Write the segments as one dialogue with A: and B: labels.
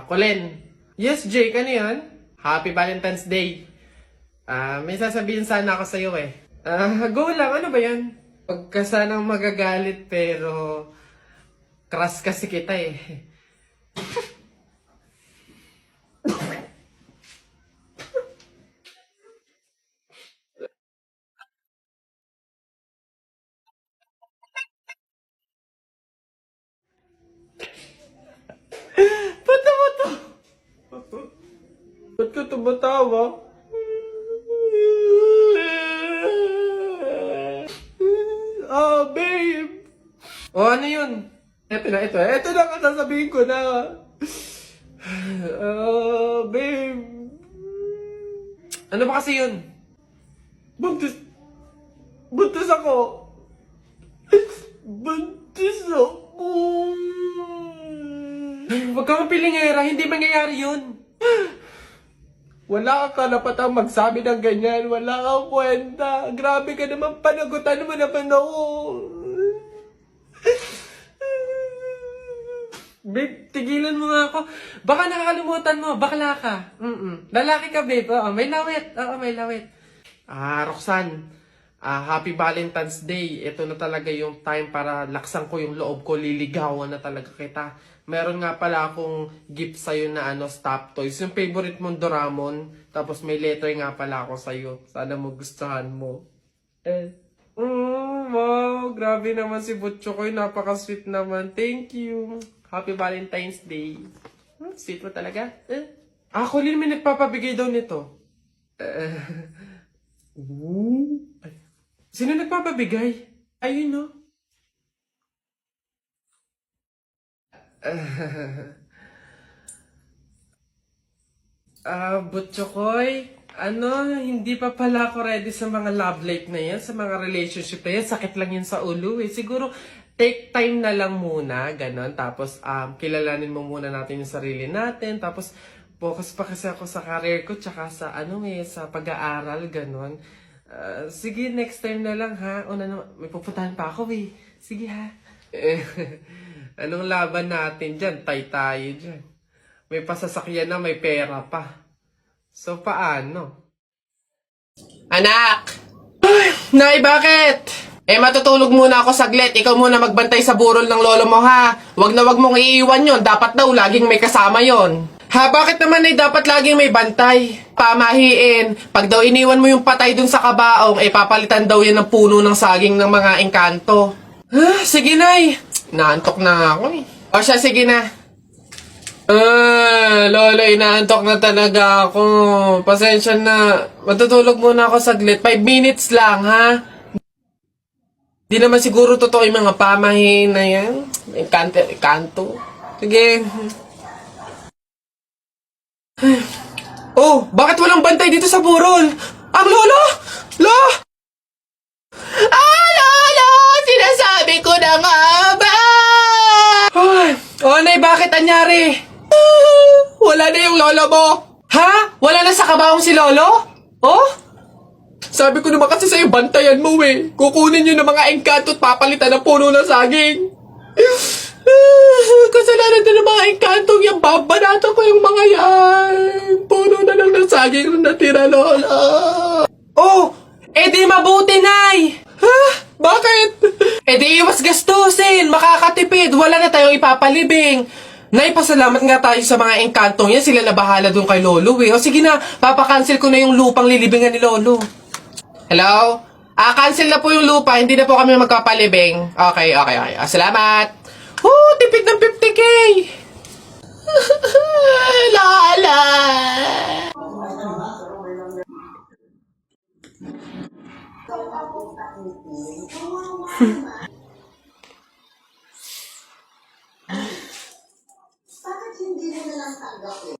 A: Colin. Yes, Jake, ano yan? Happy Valentine's Day. May sasabihin sana ako sa'yo eh. Go lang, ano ba yan? Huwag ka sanang magagalit pero crush kasi kita eh. Ba't naman to? Ba't ka tumatawa? Babe! Ano yun? Ito na ang sasabihin ko na. Babe. Ano ba kasi yun? Buntis. Buntis ako. Buntis ako. Huwag kang pilingera, hindi mangyayari yun. Wala kang karapatang magsabi ng ganyan. Wala kang kwenta. Grabe ka naman, panagutan mo naman ako. Babe, tigilan mo nga ako. Baka nakakalimutan mo, bakla ka. Lalaki ka, babe. Oo, may lawit. May lawit. Roxanne, Happy Valentine's Day. Ito na talaga yung time para laksan ko yung loob ko. Liligawan na talaga kita. Meron nga pala akong gift sa'yo na stop toys. Yung favorite mong Doraemon. Tapos may letter nga pala ako sa'yo. Sana magustuhan mo. Wow, grabe naman si Butcho ko. Napaka-sweet naman. Thank you. Happy Valentine's Day. Sweet mo talaga. Colin, may nagpapabigay daw nito. Ay, sino nagpapabigay? Ayun, no? Butchokoy, hindi pa pala ako ready sa mga love life na yan, sa mga relationship na yan. Sakit lang yan sa ulo eh. Siguro, take time na lang muna, ganon. Tapos, kilalanin mo muna natin yung sarili natin. Tapos, focus pa kasi ako sa career ko, tsaka sa, sa pag-aaral, ganon. Sige, next time na lang ha. May pupuntahan pa ako eh. Sige ha. Anong laban natin dyan? Tay tayo dyan. May pasasakyan na, may pera pa. So, paano? Anak! Nay, bakit? Matutulog muna ako saglit. Ikaw muna magbantay sa burol ng lolo mo, ha? Wag na wag mong iiwan yon. Dapat daw laging may kasama yon. Ha, bakit naman ay dapat laging may bantay? Pamahiin. Pag daw iniwan mo yung patay dun sa kabaong, papalitan daw yan ng puno ng saging ng mga engkanto. Sige, Nay. Naantok na ako eh. O siya, sige na. Lola, inaantok na talaga ako. Pasensya na. Matutulog muna ako saglit. 5 minutes lang, ha? Di naman siguro totoo yung mga pamahiin na yan. Engkanto. Sige. Bakit walang bantay dito sa burol? Ang lolo! Lolo! Sinasabi ko na nga ba? Nay, bakit anyari? Wala na yung lolo mo. Ha? Wala na sa kabaong si lolo? Sabi ko naman kasi sa'yo, bantayan mo eh. Kukunin nyo ng mga engkanto at papalitan ng puno ng saging. Kasalanan din ng mga engkantong yung babanatan ko yung mga yan. Puno na lang ng saging na natira, lola. Di mabuti, Nay. Ha? Bakit? Di iwas gastusin. Makakatipid. Wala na tayong ipapalibing. Nay, pasalamat nga tayo sa mga engkantong yan. Sila na bahala dun kay lolo eh. Sige na, papakancel ko na yung lupang lilibingan ni lolo. Hello? Cancel na po yung lupa. Hindi na po kami magpapalibing. Okay. Salamat. Tipid ng 50K. Lala.
B: Bakit hindi mo na lang tanggapin?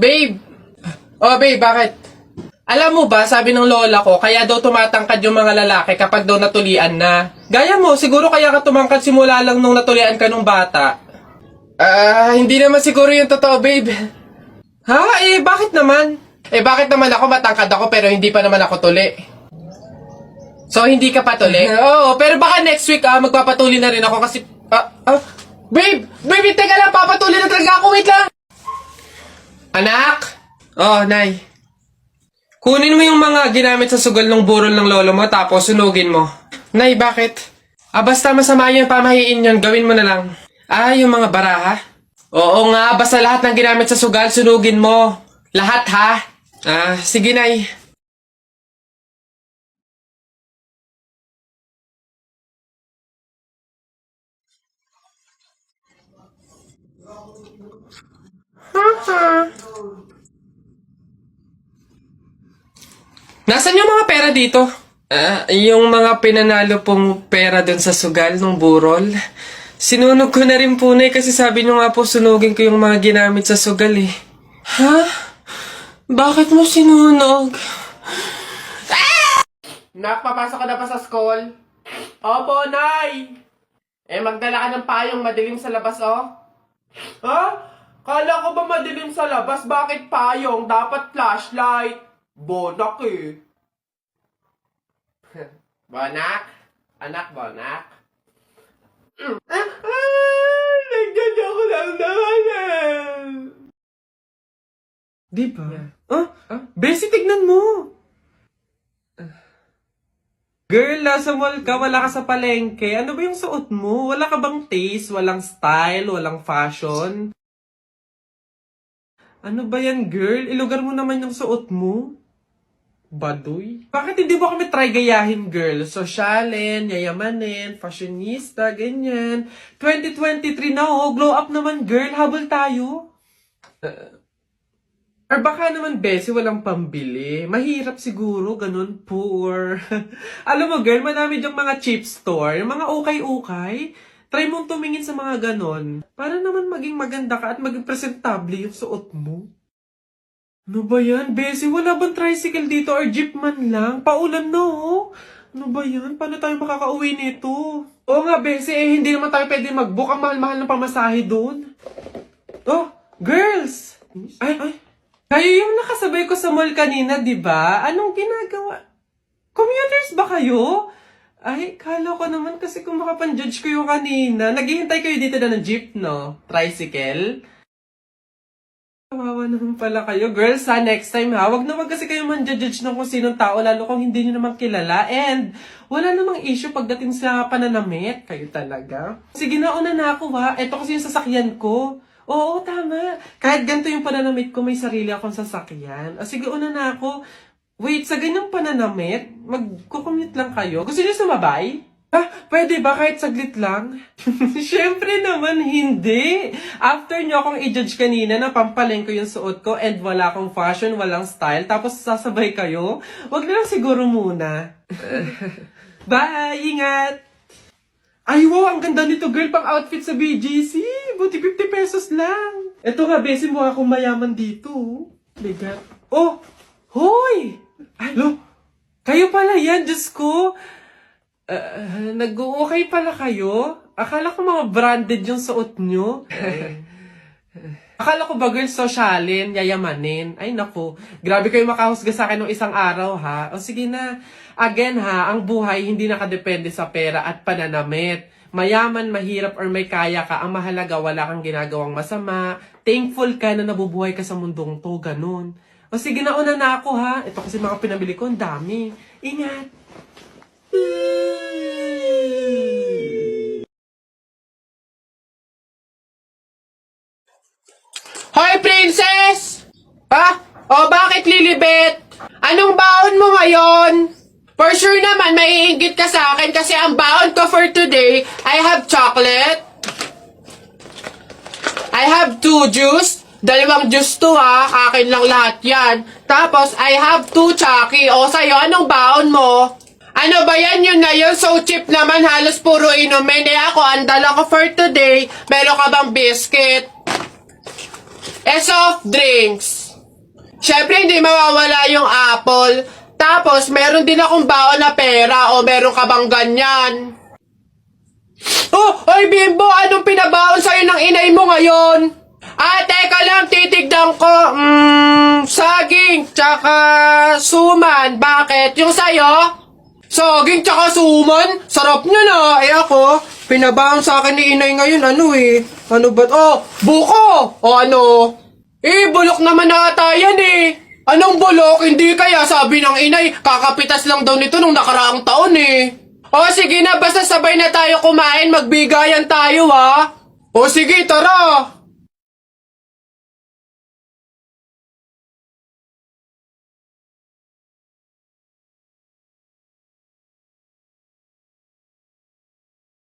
A: Babe. Babe, bakit? Alam mo ba, sabi ng lola ko, kaya daw tumatangkad yung mga lalaki kapag daw natulian na. Gaya mo, siguro kaya ka tumangkad simula lang nung natulian ka nung bata. Hindi naman siguro yung totoo, babe. Ha? Bakit naman? Bakit naman ako matangkad ako pero hindi pa naman ako tuli? So, hindi ka patuloy? Oo, pero baka next week, magpapatuloy na rin ako kasi... Babe! Babe, teka lang, papatuloy na talaga ako, wait lang! Anak? Oh, Nay. Kunin mo yung mga ginamit sa sugal ng burol ng lolo mo, tapos sunugin mo. Nay, bakit? Basta masama yung pamahiin yun, gawin mo na lang. Yung mga baraha? Oo nga, basta lahat ng ginamit sa sugal, sunugin mo. Lahat, ha? Sige, Nay. Nasaan yung mga pera dito? Yung mga pinanalo pong pera dun sa sugal ng burol. Sinunog ko na rin po na kasi sabi nyo nga po sunugin ko yung mga ginamit sa sugal eh. Ha? Bakit mo sinunog? Nak, papasok ka na pa sa school? Opo, Nay! Magdala ka ng payong madilim sa labas, oh. Ha? Kala ko ba madilim sa labas? Bakit payong? Dapat flashlight. Bonak eh. Bonak? Anak, Bonak? Nagdadya ko lang naman. Diba? Besi, tignan mo. Girl, nasa mall ka, wala ka sa palengke. Ano ba yung suot mo? Wala ka bang taste? Walang style? Walang fashion? Ano ba yan, girl? Ilugar mo naman yung suot mo. Baduy? Bakit hindi mo kami try gayahin, girl? Sosyalin, yayamanin, fashionista, ganyan. 2023 na, glow up naman, girl. Habol tayo. Or baka naman, Bessie, walang pambili. Mahirap siguro, ganun, poor. Alam mo, girl, madami dyang mga cheap store, yung mga ukay-ukay. Try mong tumingin sa mga ganon. Para naman maging maganda ka at maging presentable yung suot mo. Ano ba yan, Bessie? Wala bang tricycle dito or jeep man lang? Paulan na, oh. Ano ba yan? Paano tayo makakauwi nito? Oo nga, Bessie, hindi naman tayo pwede mag-book. Ang mahal-mahal ng pamasahe doon. Oh, girls! Ay. Kayo yung nakasabay ko sa mall kanina, di ba? Anong ginagawa? Commuters ba kayo? Ay, kala ko naman kasi kung makapan-judge ko yung kanina. Naghihintay kayo dito na ng jeep, no? Tricycle? Kawawa naman pala kayo. Girls, next time ha, wag kasi kayo man-judge ng kung sinong tao, lalo kung hindi nyo naman kilala. And wala namang issue pagdating sa pananamit. Kayo talaga. Sige, nauna na ako ha. Ito kasi yung sasakyan ko. Oo, tama. Kahit ganito yung pananamit ko, may sarili akong sasakyan. Sige, una na ako. Wait, sa ganyang pananamit, mag-commute lang kayo. Gusto niyo sumabay? Pwede ba kahit saglit lang? Siyempre naman, hindi. After nyo akong i-judge kanina na pampaleng ko yung suot ko and wala akong fashion, walang style, tapos sasabay kayo, wag na lang siguro muna. Bye! Ingat! Ay, wow! Ang ganda nito, girl, pang outfit sa BGC. Buti 50 pesos lang. Eto nga, Bessie, mukha akong mayaman dito. Bigat. Oh! Hoy! Alo! Kayo pala yan, Diyos ko. Nag-okay pala kayo? Akala ko mga branded yung suot nyo. Akala ko ba, girl, sosyalin, yayamanin. Ay, naku. Grabe kayo makahusga sa akin ng isang araw, ha? O sige na. Again, ha, ang buhay hindi nakadepende sa pera at pananamit. Mayaman, mahirap, or may kaya ka, ang mahalaga, wala kang ginagawang masama. Thankful ka na nabubuhay ka sa mundong to, ganun. O sige, nauna na ako, ha? Ito kasi mga pinabili ko, ang dami. Ingat! Hoy, princess! Bakit Lilibet? Anong baon mo ngayon? For sure naman, maiinggit ka sa akin kasi ang baon ko for today, I have chocolate. I have 2 juice. 2 juice to ha. Akin lang lahat yan. Tapos, I have 2 Chucky. O, sa'yo, anong baon mo? Ano ba yan? Yun na yun. So cheap naman. Halos puro inumin. Ako, ang dala ko for today. Meron ka bang biscuit? Soft drinks. Siyempre, hindi mawawala yung apple. Tapos, meron din akong baon na pera. O, meron ka bang ganyan? Oy, Bimbo! Anong pinabaon sa'yo ng inay mo ngayon? Teka lang, titignan ko. Saging, tsaka suman. Bakit? Yung sa'yo? Saging tsaka suman? Sarap niya na. Eh ako, pinabahan sa akin ni inay ngayon, ano eh. Ano ba? Oh, buko! O ano? Eh, bulok naman ata yan eh. Anong bulok? Hindi kaya sabi ng inay, kakapitas lang daw nito nung nakaraang taon eh. O sige na, basta sabay na tayo kumain, magbigayan tayo ha. O sige, tara.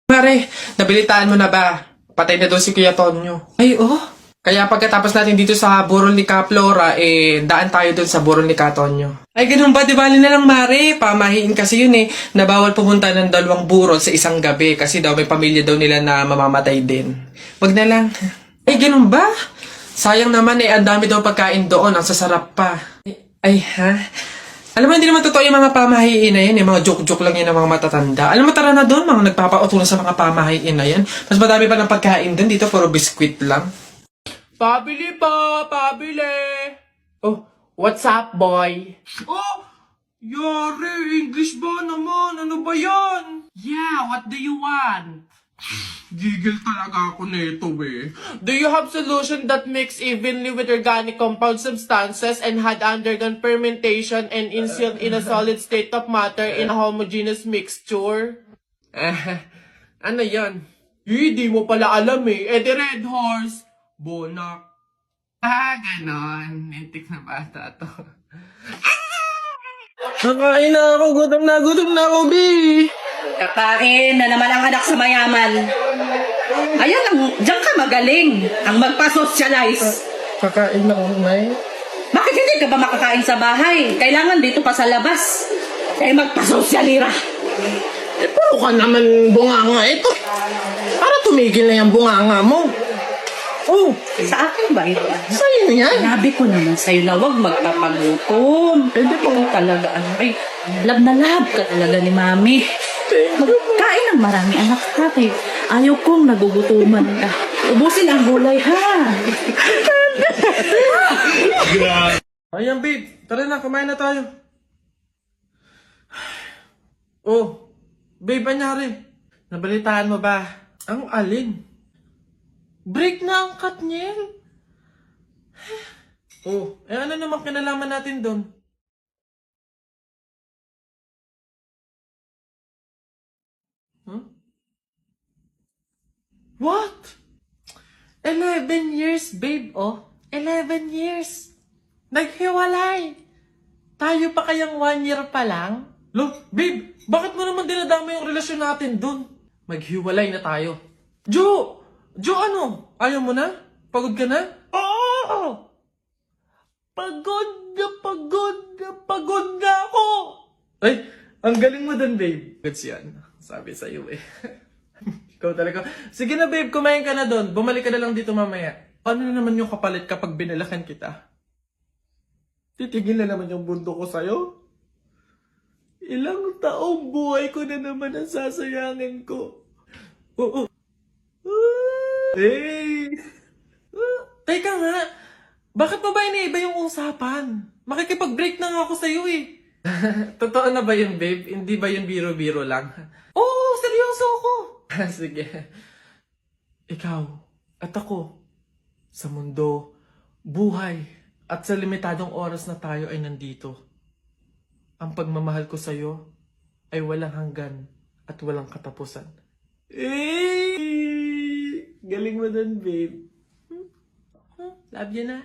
A: Mare, nabilitaan mo na ba? Patay na daw si Kuya Tonyo. Ay, oh. Kaya pagkatapos natin dito sa burol ni Ka Flora, daan tayo dun sa burol ni Ka Tonyo. Ay, ganun ba? Di bali na lang, Mare. Pamahiin kasi yun eh, na bawal pumunta ng dalawang burol sa isang gabi kasi daw may pamilya daw nila na mamamatay din. Wag na lang. Ay, ganun ba? Sayang naman ang dami daw pagkain doon. Ang sasarap pa. Ay, ha? Alam mo, hindi naman totoo yung mga pamahiin na yan. Yung mga joke-joke lang yan ng mga matatanda. Alam mo, tara na doon. Mga nagpapautulan sa mga pamahiin na yan. Mas madami pa ng pagkain doon. Dito, puro biskwit lang. Pabili pa! Pabili! Oh, what's up, boy? Oh! Yari! English ba naman? Ano ba yan? Yeah, what do you want? Gigil talaga ako nito eh. Do you have solution that mix evenly with organic compound substances and had undergone fermentation and instilled in a solid state of matter in a homogeneous mixture? Ano yan? Di mo pala alam eh. The Red Horse. Bonak. Ganon. Nintik na bata to. Nakain na ako. Gutom na ako, B.
C: Kakain na naman ang anak sa mayaman. Ayan, diyan ka magaling. Ang magpa-socialize.
A: Kakain na ako, Nay.
C: Bakit hindi ka ba makakain sa bahay? Kailangan dito pa sa labas. Eh, magpa-sosyalira.
A: Puro ka naman bunganga ito. Para tumigil na yung bunganga mo. Oh,
C: Sa akin ba ito?
A: sa'yo yan.
C: Sinabi ko naman sa'yo na huwag magpapagutom.
A: Pwede po.
C: Talaga, ay, love na love ka talaga ni Mami. Magkain ng marami anak ha. Ayaw kong nagugutuman ka. Ubusin ang gulay ha.
A: Ayan, babe. Tara na, kumain na tayo. Oh, babe, anyari? Nabalitaan mo ba? Ang alin? Break na ang Katniel. Oh, ano naman kinalaman natin doon? Huh? What? 11 years, babe, oh. 11 years. Naghiwalay. Tayo pa kayang 1 year pa lang? Look, babe, bakit mo naman dinadama yung relasyon natin dun? Maghiwalay na tayo. Jo, ano? Ayaw mo na? Pagod ka na? Oo! Pagod na ako! Ay, ang galing mo dun, babe. Goods yan. Sabi sa'yo eh. Ikaw talaga. Sige na, babe, kumain ka na dun. Bumalik ka na lang dito mamaya. Ano na naman yung kapalit kapag binalakan kita? Titigil na naman yung bundo ko sa'yo? Ilang taong buhay ko na naman ang sasayangin ko. Oo. Hey! Teka nga, bakit pa ba iniiba yung usapan? Makikipag-break na nga ako sa'yo eh. Totoo na ba yun, babe? Hindi ba yun biro-biro lang? Oo, seryoso ako. Sige. Ikaw at ako, sa mundo, buhay, at sa limitadong oras na tayo ay nandito. Ang pagmamahal ko sa'yo ay walang hanggan at walang katapusan. Galing mo dun, babe. Love you na.